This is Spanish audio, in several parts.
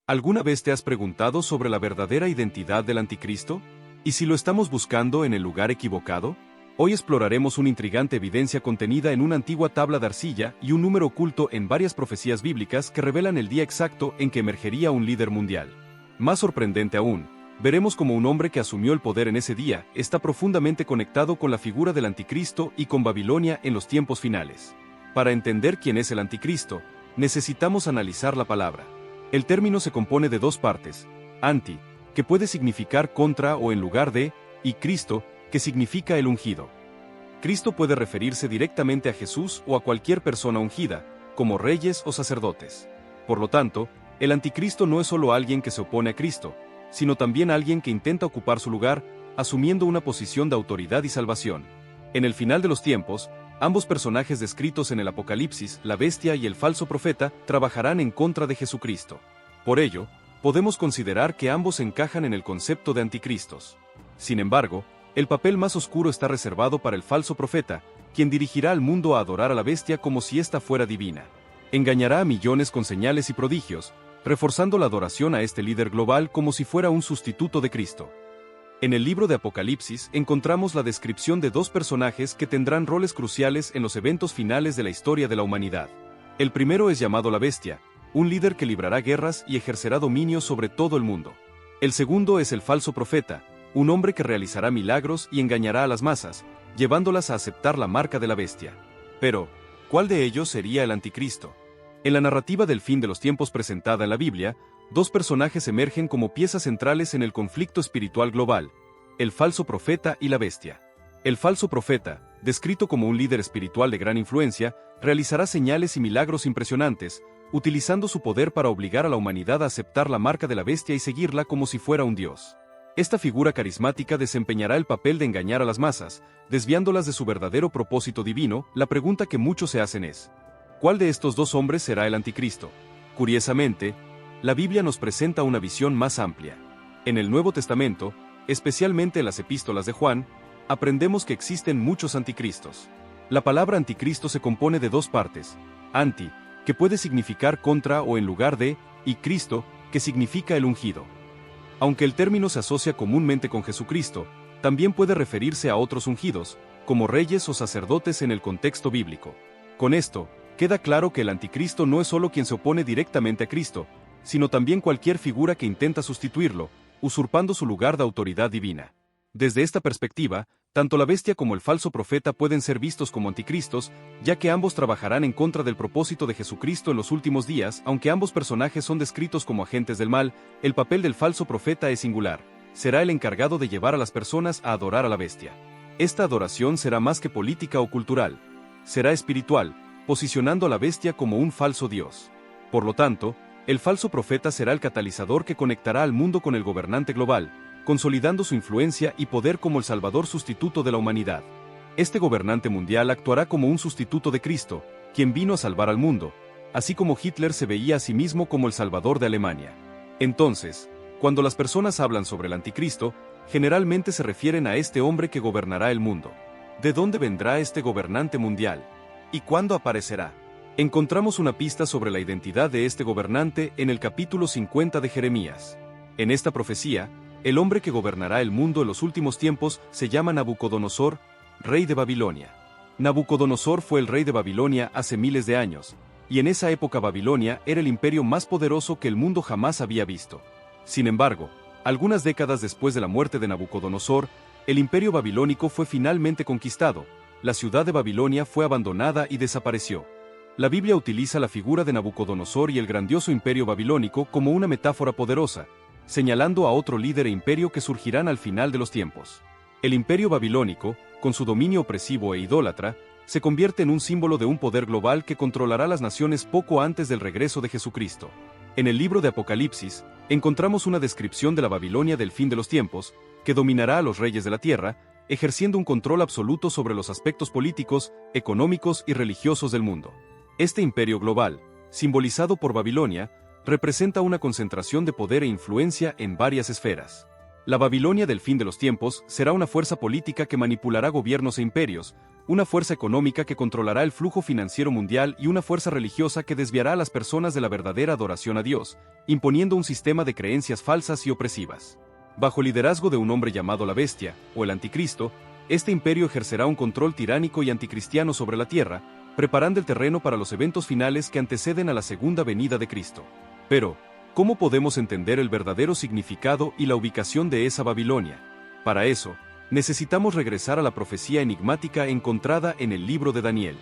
¿Alguna vez te has preguntado sobre la verdadera identidad del anticristo? ¿Y si lo estamos buscando en el lugar equivocado? Hoy exploraremos una intrigante evidencia contenida en una antigua tabla de arcilla y un número oculto en varias profecías bíblicas que revelan el día exacto en que emergería un líder mundial. Más sorprendente aún, veremos cómo un hombre que asumió el poder en ese día está profundamente conectado con la figura del anticristo y con Babilonia en los tiempos finales. Para entender quién es el anticristo, necesitamos analizar la palabra. El término se compone de dos partes: anti, que puede significar contra o en lugar de, y Cristo, que significa el ungido. Cristo puede referirse directamente a Jesús o a cualquier persona ungida, como reyes o sacerdotes. Por lo tanto, el anticristo no es solo alguien que se opone a Cristo, sino también alguien que intenta ocupar su lugar, asumiendo una posición de autoridad y salvación. En el final de los tiempos, ambos personajes descritos en el Apocalipsis, la bestia y el falso profeta, trabajarán en contra de Jesucristo. Por ello, podemos considerar que ambos encajan en el concepto de anticristos. Sin embargo, el papel más oscuro está reservado para el falso profeta, quien dirigirá al mundo a adorar a la bestia como si ésta fuera divina. Engañará a millones con señales y prodigios, reforzando la adoración a este líder global como si fuera un sustituto de Cristo. En el libro de Apocalipsis encontramos la descripción de dos personajes que tendrán roles cruciales en los eventos finales de la historia de la humanidad. El primero es llamado la bestia, un líder que librará guerras y ejercerá dominio sobre todo el mundo. El segundo es el falso profeta, un hombre que realizará milagros y engañará a las masas, llevándolas a aceptar la marca de la bestia. Pero, ¿cuál de ellos sería el anticristo? En la narrativa del fin de los tiempos presentada en la Biblia, dos personajes emergen como piezas centrales en el conflicto espiritual global: el falso profeta y la bestia. El falso profeta, descrito como un líder espiritual de gran influencia, realizará señales y milagros impresionantes, utilizando su poder para obligar a la humanidad a aceptar la marca de la bestia y seguirla como si fuera un dios. Esta figura carismática desempeñará el papel de engañar a las masas, desviándolas de su verdadero propósito divino. La pregunta que muchos se hacen es: ¿cuál de estos dos hombres será el anticristo? Curiosamente, la Biblia nos presenta una visión más amplia. En el Nuevo Testamento, especialmente en las epístolas de Juan, aprendemos que existen muchos anticristos. La palabra anticristo se compone de dos partes: anti, que puede significar contra o en lugar de, y Cristo, que significa el ungido. Aunque el término se asocia comúnmente con Jesucristo, también puede referirse a otros ungidos, como reyes o sacerdotes en el contexto bíblico. Con esto, queda claro que el anticristo no es solo quien se opone directamente a Cristo, sino también cualquier figura que intenta sustituirlo, usurpando su lugar de autoridad divina. Desde esta perspectiva, tanto la bestia como el falso profeta pueden ser vistos como anticristos, ya que ambos trabajarán en contra del propósito de Jesucristo en los últimos días. Aunque ambos personajes son descritos como agentes del mal, el papel del falso profeta es singular. Será el encargado de llevar a las personas a adorar a la bestia. Esta adoración será más que política o cultural. Será espiritual, posicionando a la bestia como un falso dios. Por lo tanto, el falso profeta será el catalizador que conectará al mundo con el gobernante global, consolidando su influencia y poder como el salvador sustituto de la humanidad. Este gobernante mundial actuará como un sustituto de Cristo, quien vino a salvar al mundo, así como Hitler se veía a sí mismo como el salvador de Alemania. Entonces, cuando las personas hablan sobre el anticristo, generalmente se refieren a este hombre que gobernará el mundo. ¿De dónde vendrá este gobernante mundial? ¿Y cuándo aparecerá? Encontramos una pista sobre la identidad de este gobernante en el capítulo 50 de Jeremías. En esta profecía, el hombre que gobernará el mundo en los últimos tiempos se llama Nabucodonosor, rey de Babilonia. Nabucodonosor fue el rey de Babilonia hace miles de años, y en esa época Babilonia era el imperio más poderoso que el mundo jamás había visto. Sin embargo, algunas décadas después de la muerte de Nabucodonosor, el imperio babilónico fue finalmente conquistado, la ciudad de Babilonia fue abandonada y desapareció. La Biblia utiliza la figura de Nabucodonosor y el grandioso imperio babilónico como una metáfora poderosa, señalando a otro líder e imperio que surgirán al final de los tiempos. El imperio babilónico, con su dominio opresivo e idólatra, se convierte en un símbolo de un poder global que controlará las naciones poco antes del regreso de Jesucristo. En el libro de Apocalipsis, encontramos una descripción de la Babilonia del fin de los tiempos, que dominará a los reyes de la tierra, ejerciendo un control absoluto sobre los aspectos políticos, económicos y religiosos del mundo. Este imperio global, simbolizado por Babilonia, representa una concentración de poder e influencia en varias esferas. La Babilonia del fin de los tiempos será una fuerza política que manipulará gobiernos e imperios, una fuerza económica que controlará el flujo financiero mundial y una fuerza religiosa que desviará a las personas de la verdadera adoración a Dios, imponiendo un sistema de creencias falsas y opresivas. Bajo el liderazgo de un hombre llamado la Bestia, o el Anticristo, este imperio ejercerá un control tiránico y anticristiano sobre la tierra, preparando el terreno para los eventos finales que anteceden a la segunda venida de Cristo. Pero, ¿cómo podemos entender el verdadero significado y la ubicación de esa Babilonia? Para eso, necesitamos regresar a la profecía enigmática encontrada en el libro de Daniel.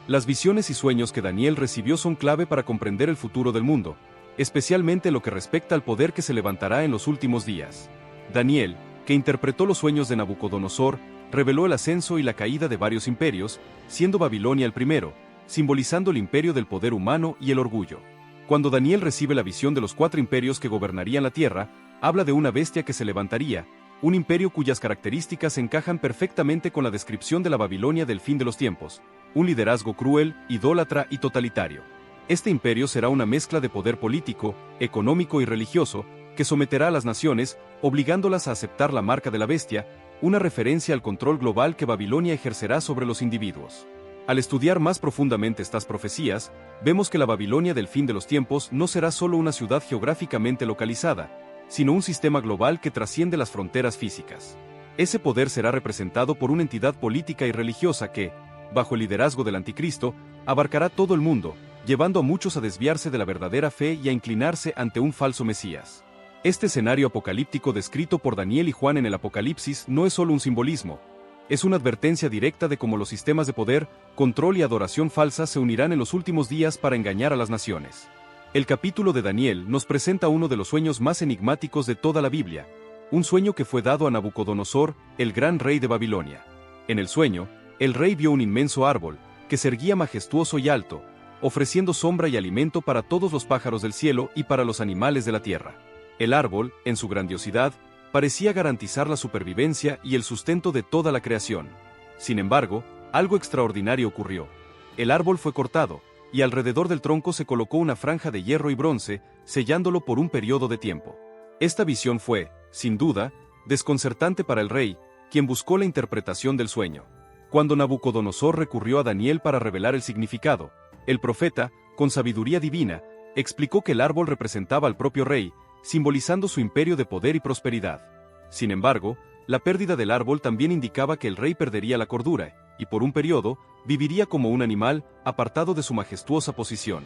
Las visiones y sueños que Daniel recibió son clave para comprender el futuro del mundo, especialmente lo que respecta al poder que se levantará en los últimos días. Daniel, que interpretó los sueños de Nabucodonosor, reveló el ascenso y la caída de varios imperios, siendo Babilonia el primero, simbolizando el imperio del poder humano y el orgullo. Cuando Daniel recibe la visión de los 4 imperios que gobernarían la tierra, habla de una bestia que se levantaría, un imperio cuyas características encajan perfectamente con la descripción de la Babilonia del fin de los tiempos, un liderazgo cruel, idólatra y totalitario. Este imperio será una mezcla de poder político, económico y religioso, que someterá a las naciones, obligándolas a aceptar la marca de la bestia, una referencia al control global que Babilonia ejercerá sobre los individuos. Al estudiar más profundamente estas profecías, vemos que la Babilonia del fin de los tiempos no será solo una ciudad geográficamente localizada, sino un sistema global que trasciende las fronteras físicas. Ese poder será representado por una entidad política y religiosa que, bajo el liderazgo del Anticristo, abarcará todo el mundo, llevando a muchos a desviarse de la verdadera fe y a inclinarse ante un falso Mesías. Este escenario apocalíptico descrito por Daniel y Juan en el Apocalipsis no es solo un simbolismo, es una advertencia directa de cómo los sistemas de poder, control y adoración falsa se unirán en los últimos días para engañar a las naciones. El capítulo de Daniel nos presenta uno de los sueños más enigmáticos de toda la Biblia, un sueño que fue dado a Nabucodonosor, el gran rey de Babilonia. En el sueño, el rey vio un inmenso árbol, que se erguía majestuoso y alto, ofreciendo sombra y alimento para todos los pájaros del cielo y para los animales de la tierra. El árbol, en su grandiosidad, parecía garantizar la supervivencia y el sustento de toda la creación. Sin embargo, algo extraordinario ocurrió. El árbol fue cortado, y alrededor del tronco se colocó una franja de hierro y bronce, sellándolo por un periodo de tiempo. Esta visión fue, sin duda, desconcertante para el rey, quien buscó la interpretación del sueño. Cuando Nabucodonosor recurrió a Daniel para revelar el significado, el profeta, con sabiduría divina, explicó que el árbol representaba al propio rey, simbolizando su imperio de poder y prosperidad. Sin embargo, la pérdida del árbol también indicaba que el rey perdería la cordura, y por un periodo, viviría como un animal, apartado de su majestuosa posición.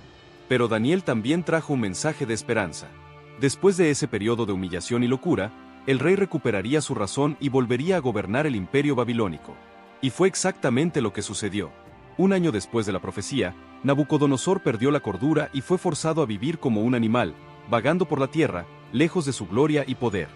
Pero Daniel también trajo un mensaje de esperanza. Después de ese periodo de humillación y locura, el rey recuperaría su razón y volvería a gobernar el imperio babilónico. Y fue exactamente lo que sucedió. Un año después de la profecía, Nabucodonosor perdió la cordura y fue forzado a vivir como un animal, vagando por la tierra, lejos de su gloria y poder.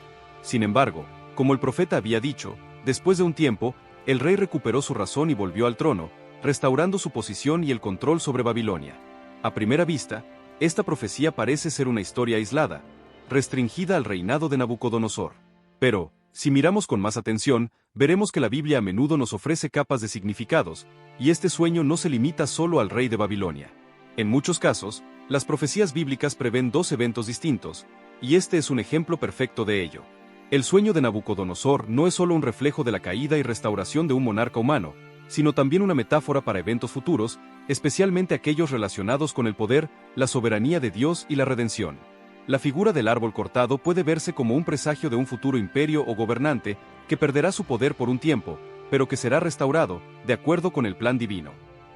Sin embargo, como el profeta había dicho, después de un tiempo, el rey recuperó su razón y volvió al trono, restaurando su posición y el control sobre Babilonia. A primera vista, esta profecía parece ser una historia aislada, restringida al reinado de Nabucodonosor. Pero, si miramos con más atención, veremos que la Biblia a menudo nos ofrece capas de significados, y este sueño no se limita solo al rey de Babilonia. En muchos casos, las profecías bíblicas prevén 2 eventos distintos, y este es un ejemplo perfecto de ello. El sueño de Nabucodonosor no es solo un reflejo de la caída y restauración de un monarca humano, sino también una metáfora para eventos futuros, especialmente aquellos relacionados con el poder, la soberanía de Dios y la redención. La figura del árbol cortado puede verse como un presagio de un futuro imperio o gobernante que perderá su poder por un tiempo, pero que será restaurado, de acuerdo con el plan divino.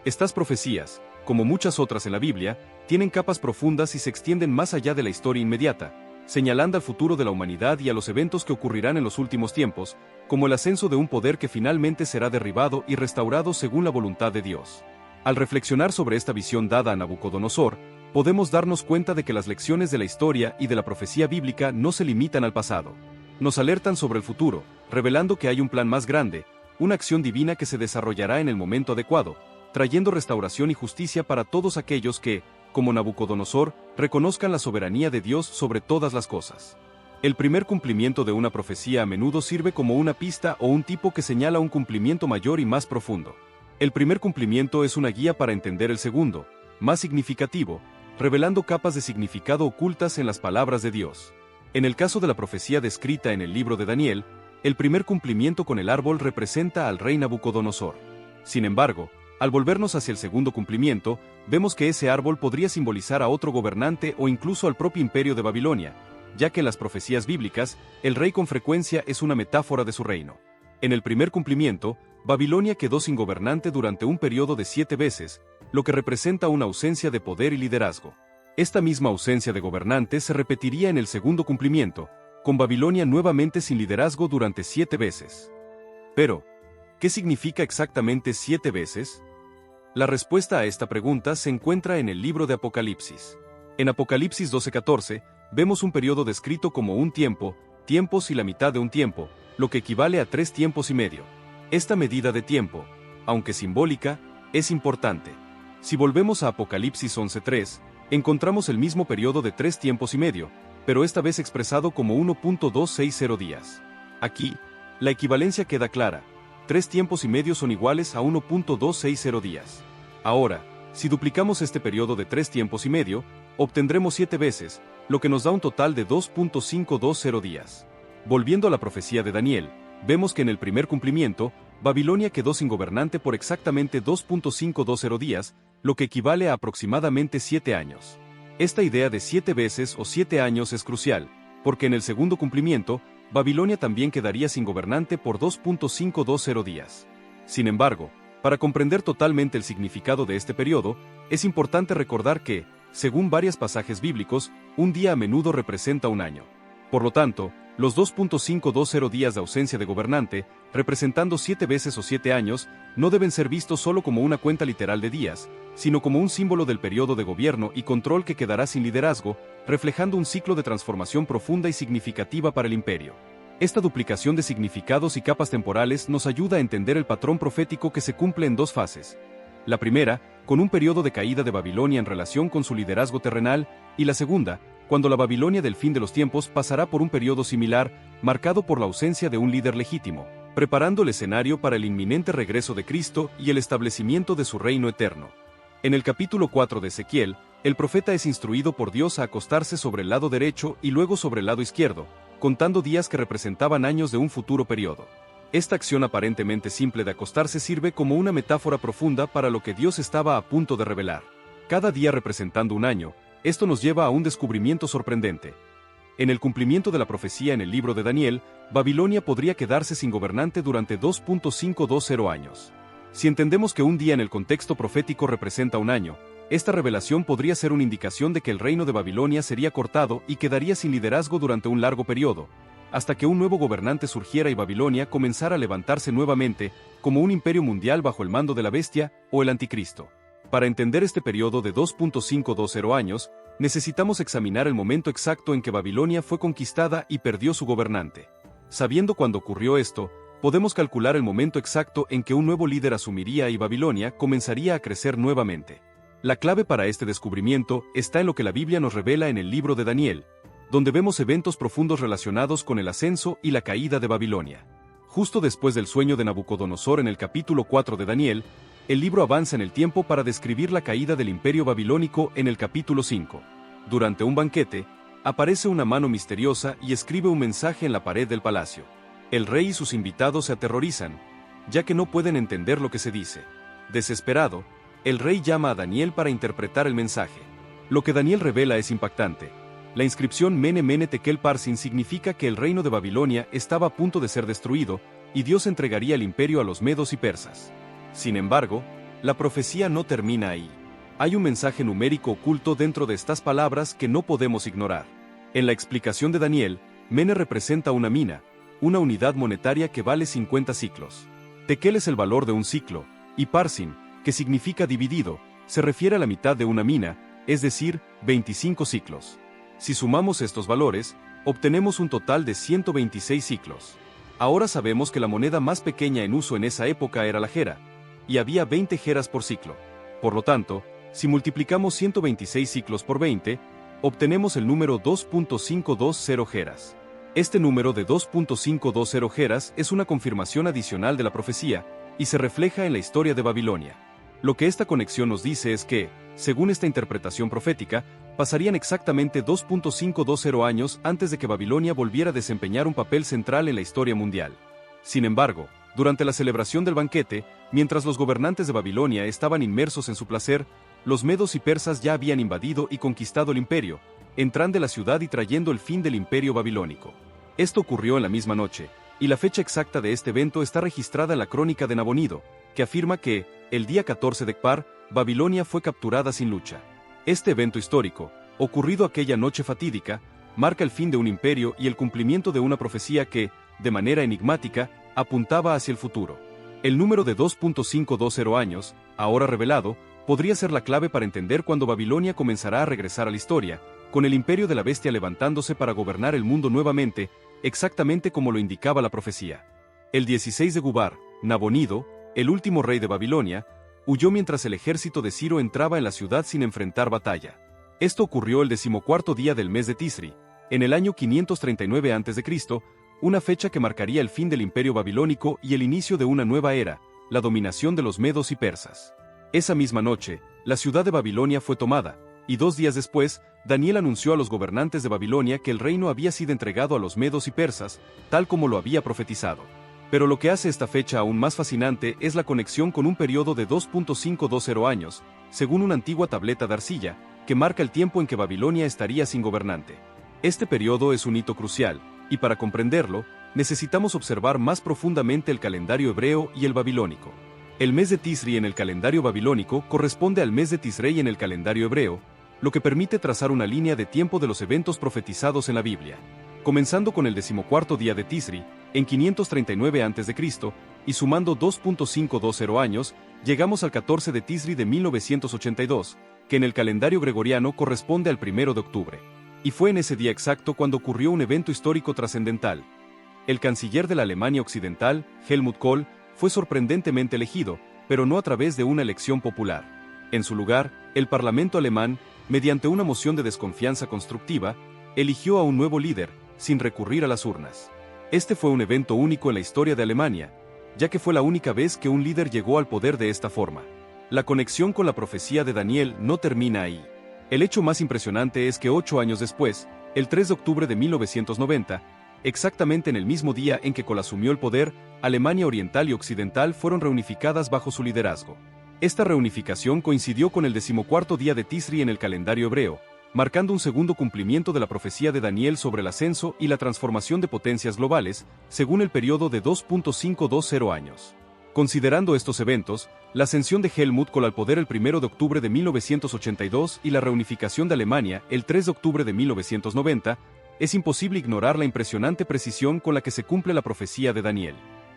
Estas profecías, como muchas otras en la Biblia, tienen capas profundas y se extienden más allá de la historia inmediata, señalando al futuro de la humanidad y a los eventos que ocurrirán en los últimos tiempos, como el ascenso de un poder que finalmente será derribado y restaurado según la voluntad de Dios. Al reflexionar sobre esta visión dada a Nabucodonosor, podemos darnos cuenta de que las lecciones de la historia y de la profecía bíblica no se limitan al pasado. Nos alertan sobre el futuro, revelando que hay un plan más grande, una acción divina que se desarrollará en el momento adecuado, trayendo restauración y justicia para todos aquellos que, como Nabucodonosor, reconozcan la soberanía de Dios sobre todas las cosas. El primer cumplimiento de una profecía a menudo sirve como una pista o un tipo que señala un cumplimiento mayor y más profundo. El primer cumplimiento es una guía para entender el segundo, más significativo, revelando capas de significado ocultas en las palabras de Dios. En el caso de la profecía descrita en el libro de Daniel, el primer cumplimiento con el árbol representa al rey Nabucodonosor. Sin embargo, al volvernos hacia el segundo cumplimiento, vemos que ese árbol podría simbolizar a otro gobernante o incluso al propio imperio de Babilonia, ya que en las profecías bíblicas, el rey con frecuencia es una metáfora de su reino. En el primer cumplimiento, Babilonia quedó sin gobernante durante un periodo de 7 veces, lo que representa una ausencia de poder y liderazgo. Esta misma ausencia de gobernante se repetiría en el segundo cumplimiento, con Babilonia nuevamente sin liderazgo durante 7 veces. Pero, ¿qué significa exactamente 7 veces? La respuesta a esta pregunta se encuentra en el libro de Apocalipsis. En Apocalipsis 12:14, vemos un periodo descrito como un tiempo, tiempos y la mitad de un tiempo, lo que equivale a 3 tiempos y medio. Esta medida de tiempo, aunque simbólica, es importante. Si volvemos a Apocalipsis 11:3, encontramos el mismo periodo de 3 tiempos y medio, pero esta vez expresado como 1.260 días. Aquí, la equivalencia queda clara. 3 tiempos y medio son iguales a 1.260 días. Ahora, si duplicamos este periodo de 3 tiempos y medio, obtendremos 7 veces, lo que nos da un total de 2.520 días. Volviendo a la profecía de Daniel, vemos que en el primer cumplimiento, Babilonia quedó sin gobernante por exactamente 2.520 días, lo que equivale a aproximadamente 7 años. Esta idea de 7 veces o 7 años es crucial, porque en el segundo cumplimiento, Babilonia también quedaría sin gobernante por 2.520 días. Sin embargo, para comprender totalmente el significado de este periodo, es importante recordar que, según varios pasajes bíblicos, un día a menudo representa un año. Por lo tanto, los 2.520 días de ausencia de gobernante, representando 7 veces o 7 años, no deben ser vistos solo como una cuenta literal de días, sino como un símbolo del periodo de gobierno y control que quedará sin liderazgo, reflejando un ciclo de transformación profunda y significativa para el imperio. Esta duplicación de significados y capas temporales nos ayuda a entender el patrón profético que se cumple en 2 fases. La primera, con un periodo de caída de Babilonia en relación con su liderazgo terrenal, y la segunda, cuando la Babilonia del fin de los tiempos pasará por un periodo similar, marcado por la ausencia de un líder legítimo, preparando el escenario para el inminente regreso de Cristo y el establecimiento de su reino eterno. En el capítulo 4 de Ezequiel, el profeta es instruido por Dios a acostarse sobre el lado derecho y luego sobre el lado izquierdo, contando días que representaban años de un futuro periodo. Esta acción aparentemente simple de acostarse sirve como una metáfora profunda para lo que Dios estaba a punto de revelar. Cada día representando un año, esto nos lleva a un descubrimiento sorprendente. En el cumplimiento de la profecía en el libro de Daniel, Babilonia podría quedarse sin gobernante durante 2.520 años. Si entendemos que un día en el contexto profético representa un año, esta revelación podría ser una indicación de que el reino de Babilonia sería cortado y quedaría sin liderazgo durante un largo periodo, hasta que un nuevo gobernante surgiera y Babilonia comenzara a levantarse nuevamente como un imperio mundial bajo el mando de la bestia o el anticristo. Para entender este periodo de 2.520 años, necesitamos examinar el momento exacto en que Babilonia fue conquistada y perdió su gobernante. Sabiendo cuándo ocurrió esto, podemos calcular el momento exacto en que un nuevo líder asumiría y Babilonia comenzaría a crecer nuevamente. La clave para este descubrimiento está en lo que la Biblia nos revela en el libro de Daniel, donde vemos eventos profundos relacionados con el ascenso y la caída de Babilonia. Justo después del sueño de Nabucodonosor en el capítulo 4 de Daniel, el libro avanza en el tiempo para describir la caída del imperio babilónico en el capítulo 5. Durante un banquete, aparece una mano misteriosa y escribe un mensaje en la pared del palacio. El rey y sus invitados se aterrorizan, ya que no pueden entender lo que se dice. Desesperado, el rey llama a Daniel para interpretar el mensaje. Lo que Daniel revela es impactante. La inscripción Mene Mene Tekel Parsin significa que el reino de Babilonia estaba a punto de ser destruido, y Dios entregaría el imperio a los medos y persas. Sin embargo, la profecía no termina ahí. Hay un mensaje numérico oculto dentro de estas palabras que no podemos ignorar. En la explicación de Daniel, Mene representa una mina, una unidad monetaria que vale 50 ciclos. Tekel es el valor de un ciclo, y Parsin, que significa dividido, se refiere a la mitad de una mina, es decir, 25 ciclos. Si sumamos estos valores, obtenemos un total de 126 ciclos. Ahora sabemos que la moneda más pequeña en uso en esa época era la gera, y había 20 geras por ciclo. Por lo tanto, si multiplicamos 126 ciclos por 20, obtenemos el número 2.520 geras. Este número de 2.520 geras es una confirmación adicional de la profecía, y se refleja en la historia de Babilonia. Lo que esta conexión nos dice es que, según esta interpretación profética, pasarían exactamente 2.520 años antes de que Babilonia volviera a desempeñar un papel central en la historia mundial. Sin embargo, durante la celebración del banquete, mientras los gobernantes de Babilonia estaban inmersos en su placer, los medos y persas ya habían invadido y conquistado el imperio, entrando en la ciudad y trayendo el fin del imperio babilónico. Esto ocurrió en la misma noche, y la fecha exacta de este evento está registrada en la crónica de Nabonido, que afirma que, el día 14 de Kpar, Babilonia fue capturada sin lucha. Este evento histórico, ocurrido aquella noche fatídica, marca el fin de un imperio y el cumplimiento de una profecía que, de manera enigmática, apuntaba hacia el futuro. El número de 2.520 años, ahora revelado, podría ser la clave para entender cuándo Babilonia comenzará a regresar a la historia, con el imperio de la bestia levantándose para gobernar el mundo nuevamente, exactamente como lo indicaba la profecía. El 16 de Gubar, Nabonido, el último rey de Babilonia, huyó mientras el ejército de Ciro entraba en la ciudad sin enfrentar batalla. Esto ocurrió el 14º día del mes de Tisri, en el año 539 a.C., una fecha que marcaría el fin del imperio babilónico y el inicio de una nueva era, la dominación de los medos y persas. Esa misma noche, la ciudad de Babilonia fue tomada, y 2 días después, Daniel anunció a los gobernantes de Babilonia que el reino había sido entregado a los medos y persas, tal como lo había profetizado. Pero lo que hace esta fecha aún más fascinante es la conexión con un periodo de 2.520 años, según una antigua tableta de arcilla, que marca el tiempo en que Babilonia estaría sin gobernante. Este periodo es un hito crucial, y para comprenderlo, necesitamos observar más profundamente el calendario hebreo y el babilónico. El mes de Tisri en el calendario babilónico corresponde al mes de Tisrei en el calendario hebreo, lo que permite trazar una línea de tiempo de los eventos profetizados en la Biblia. Comenzando con el 14º día de Tisri, en 539 a.C., y sumando 2.520 años, llegamos al 14 de Tisri de 1982, que en el calendario gregoriano corresponde al 1 de octubre. Y fue en ese día exacto cuando ocurrió un evento histórico trascendental. El canciller de la Alemania Occidental, Helmut Kohl, fue sorprendentemente elegido, pero no a través de una elección popular. En su lugar, el Parlamento alemán, mediante una moción de desconfianza constructiva, eligió a un nuevo líder, sin recurrir a las urnas. Este fue un evento único en la historia de Alemania, ya que fue la única vez que un líder llegó al poder de esta forma. La conexión con la profecía de Daniel no termina ahí. El hecho más impresionante es que 8 años después, el 3 de octubre de 1990, exactamente en el mismo día en que Kohl asumió el poder, Alemania Oriental y Occidental fueron reunificadas bajo su liderazgo. Esta reunificación coincidió con el 14º día de Tisri en el calendario hebreo, marcando un segundo cumplimiento de la profecía de Daniel sobre el ascenso y la transformación de potencias globales, según el periodo de 2.520 años. Considerando estos eventos, la ascensión de Helmut Kohl al poder el 1 de octubre de 1982 y la reunificación de Alemania el 3 de octubre de 1990, es imposible ignorar la impresionante precisión con la que se cumple la profecía de Daniel.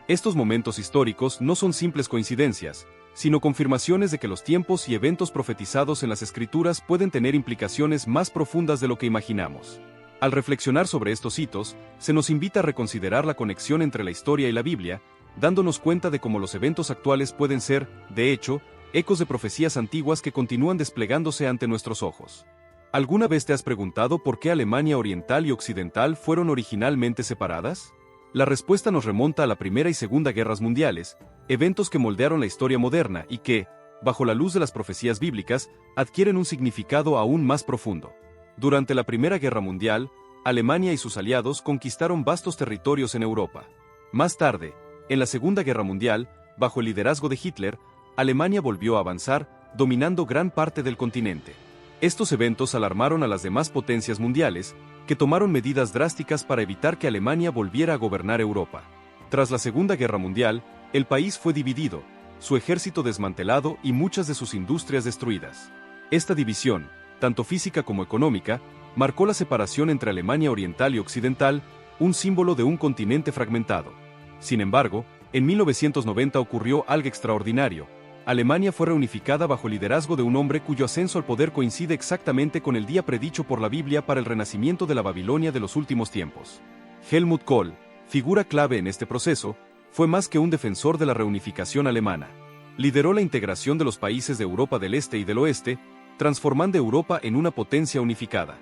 Estos momentos históricos no son simples coincidencias, sino confirmaciones de que los tiempos y eventos profetizados en las Escrituras pueden tener implicaciones más profundas de lo que imaginamos. Al reflexionar sobre estos hitos, se nos invita a reconsiderar la conexión entre la historia y la Biblia, dándonos cuenta de cómo los eventos actuales pueden ser, de hecho, ecos de profecías antiguas que continúan desplegándose ante nuestros ojos. ¿Alguna vez te has preguntado por qué Alemania Oriental y Occidental fueron originalmente separadas? La respuesta nos remonta a la Primera y Segunda Guerras Mundiales, eventos que moldearon la historia moderna y que, bajo la luz de las profecías bíblicas, adquieren un significado aún más profundo. Durante la Primera Guerra Mundial, Alemania y sus aliados conquistaron vastos territorios en Europa. Más tarde, en la Segunda Guerra Mundial, bajo el liderazgo de Hitler, Alemania volvió a avanzar, dominando gran parte del continente. Estos eventos alarmaron a las demás potencias mundiales, que tomaron medidas drásticas para evitar que Alemania volviera a gobernar Europa. Tras la Segunda Guerra Mundial, el país fue dividido, su ejército desmantelado y muchas de sus industrias destruidas. Esta división, tanto física como económica, marcó la separación entre Alemania Oriental y Occidental, un símbolo de un continente fragmentado. Sin embargo, en 1990 ocurrió algo extraordinario. Alemania fue reunificada bajo el liderazgo de un hombre cuyo ascenso al poder coincide exactamente con el día predicho por la Biblia para el renacimiento de la Babilonia de los últimos tiempos. Helmut Kohl, figura clave en este proceso, fue más que un defensor de la reunificación alemana. Lideró la integración de los países de Europa del Este y del Oeste, transformando Europa en una potencia unificada.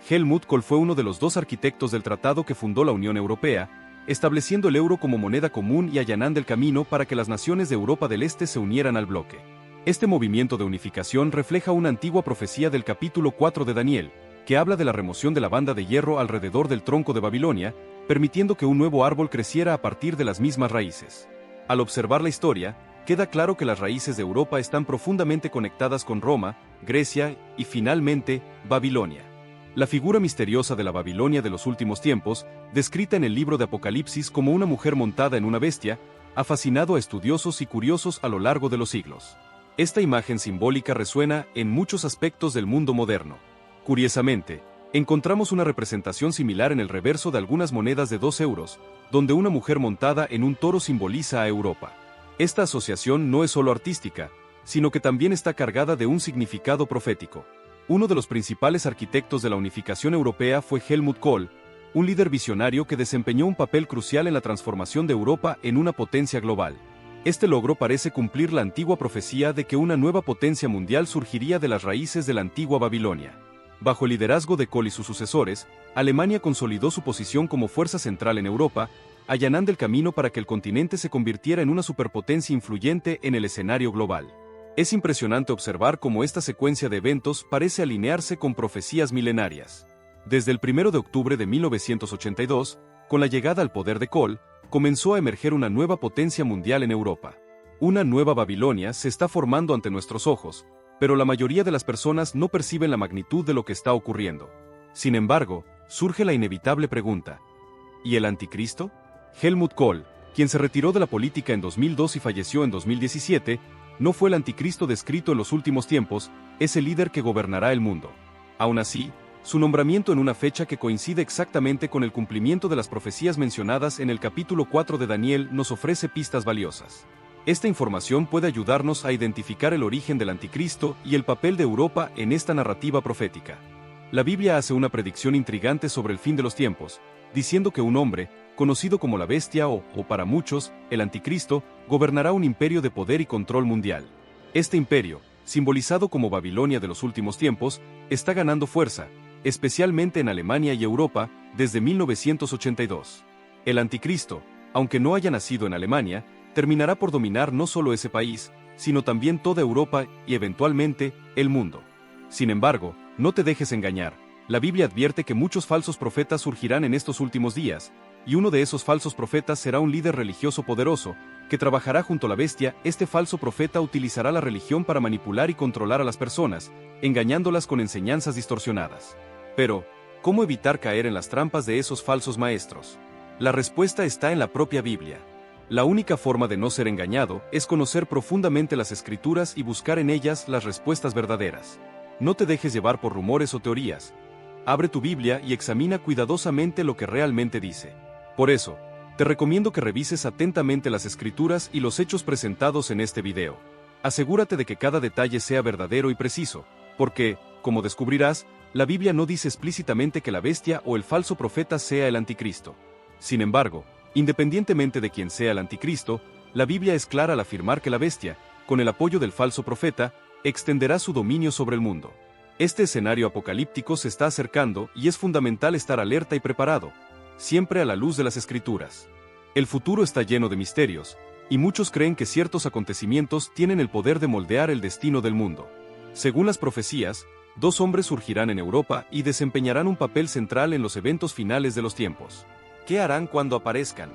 Helmut Kohl fue uno de los 2 arquitectos del tratado que fundó la Unión Europea, estableciendo el euro como moneda común y allanando el camino para que las naciones de Europa del Este se unieran al bloque. Este movimiento de unificación refleja una antigua profecía del capítulo 4 de Daniel, que habla de la remoción de la banda de hierro alrededor del tronco de Babilonia, permitiendo que un nuevo árbol creciera a partir de las mismas raíces. Al observar la historia, queda claro que las raíces de Europa están profundamente conectadas con Roma, Grecia y, finalmente, Babilonia. La figura misteriosa de la Babilonia de los últimos tiempos, descrita en el libro de Apocalipsis como una mujer montada en una bestia, ha fascinado a estudiosos y curiosos a lo largo de los siglos. Esta imagen simbólica resuena en muchos aspectos del mundo moderno. Curiosamente, encontramos una representación similar en el reverso de algunas monedas de 2 euros, donde una mujer montada en un toro simboliza a Europa. Esta asociación no es solo artística, sino que también está cargada de un significado profético. Uno de los principales arquitectos de la unificación europea fue Helmut Kohl, un líder visionario que desempeñó un papel crucial en la transformación de Europa en una potencia global. Este logro parece cumplir la antigua profecía de que una nueva potencia mundial surgiría de las raíces de la antigua Babilonia. Bajo el liderazgo de Kohl y sus sucesores, Alemania consolidó su posición como fuerza central en Europa, allanando el camino para que el continente se convirtiera en una superpotencia influyente en el escenario global. Es impresionante observar cómo esta secuencia de eventos parece alinearse con profecías milenarias. Desde el 1 de octubre de 1982, con la llegada al poder de Kohl, comenzó a emerger una nueva potencia mundial en Europa. Una nueva Babilonia se está formando ante nuestros ojos, pero la mayoría de las personas no perciben la magnitud de lo que está ocurriendo. Sin embargo, surge la inevitable pregunta: ¿y el anticristo? Helmut Kohl, quien se retiró de la política en 2002 y falleció en 2017, no fue el anticristo descrito en los últimos tiempos, es el líder que gobernará el mundo. Aún así, su nombramiento en una fecha que coincide exactamente con el cumplimiento de las profecías mencionadas en el capítulo 4 de Daniel nos ofrece pistas valiosas. Esta información puede ayudarnos a identificar el origen del anticristo y el papel de Europa en esta narrativa profética. La Biblia hace una predicción intrigante sobre el fin de los tiempos, diciendo que un hombre, conocido como la bestia o para muchos, el anticristo, gobernará un imperio de poder y control mundial. Este imperio, simbolizado como Babilonia de los últimos tiempos, está ganando fuerza, especialmente en Alemania y Europa, desde 1982. El anticristo, aunque no haya nacido en Alemania, terminará por dominar no solo ese país, sino también toda Europa y eventualmente, el mundo. Sin embargo, no te dejes engañar. La Biblia advierte que muchos falsos profetas surgirán en estos últimos días, y uno de esos falsos profetas será un líder religioso poderoso, que trabajará junto a la bestia. Este falso profeta utilizará la religión para manipular y controlar a las personas, engañándolas con enseñanzas distorsionadas. Pero, ¿cómo evitar caer en las trampas de esos falsos maestros? La respuesta está en la propia Biblia. La única forma de no ser engañado es conocer profundamente las Escrituras y buscar en ellas las respuestas verdaderas. No te dejes llevar por rumores o teorías. Abre tu Biblia y examina cuidadosamente lo que realmente dice. Por eso, te recomiendo que revises atentamente las Escrituras y los hechos presentados en este video. Asegúrate de que cada detalle sea verdadero y preciso, porque, como descubrirás, la Biblia no dice explícitamente que la bestia o el falso profeta sea el anticristo. Sin embargo, independientemente de quién sea el anticristo, la Biblia es clara al afirmar que la bestia, con el apoyo del falso profeta, extenderá su dominio sobre el mundo. Este escenario apocalíptico se está acercando y es fundamental estar alerta y preparado, siempre a la luz de las Escrituras. El futuro está lleno de misterios, y muchos creen que ciertos acontecimientos tienen el poder de moldear el destino del mundo. Según las profecías, 2 hombres surgirán en Europa y desempeñarán un papel central en los eventos finales de los tiempos. ¿Qué harán cuando aparezcan?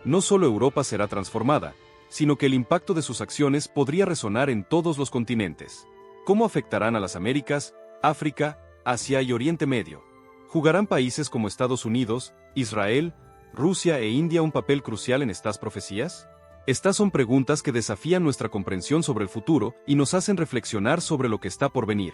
No solo Europa será transformada, sino que el impacto de sus acciones podría resonar en todos los continentes. ¿Cómo afectarán a las Américas, África, Asia y Oriente Medio? ¿Jugarán países como Estados Unidos, Israel, Rusia e India un papel crucial en estas profecías? Estas son preguntas que desafían nuestra comprensión sobre el futuro y nos hacen reflexionar sobre lo que está por venir.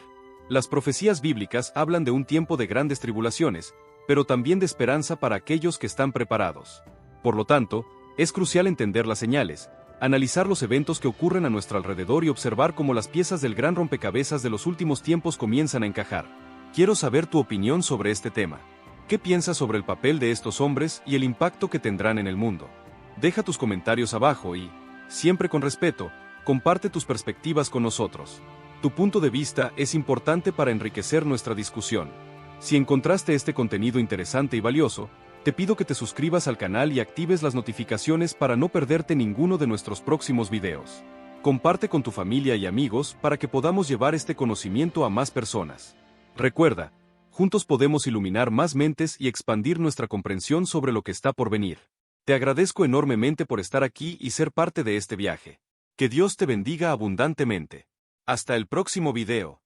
Las profecías bíblicas hablan de un tiempo de grandes tribulaciones, pero también de esperanza para aquellos que están preparados. Por lo tanto, es crucial entender las señales, analizar los eventos que ocurren a nuestro alrededor y observar cómo las piezas del gran rompecabezas de los últimos tiempos comienzan a encajar. Quiero saber tu opinión sobre este tema. ¿Qué piensas sobre el papel de estos hombres y el impacto que tendrán en el mundo? Deja tus comentarios abajo y, siempre con respeto, comparte tus perspectivas con nosotros. Tu punto de vista es importante para enriquecer nuestra discusión. Si encontraste este contenido interesante y valioso, te pido que te suscribas al canal y actives las notificaciones para no perderte ninguno de nuestros próximos videos. Comparte con tu familia y amigos para que podamos llevar este conocimiento a más personas. Recuerda, juntos podemos iluminar más mentes y expandir nuestra comprensión sobre lo que está por venir. Te agradezco enormemente por estar aquí y ser parte de este viaje. Que Dios te bendiga abundantemente. Hasta el próximo video.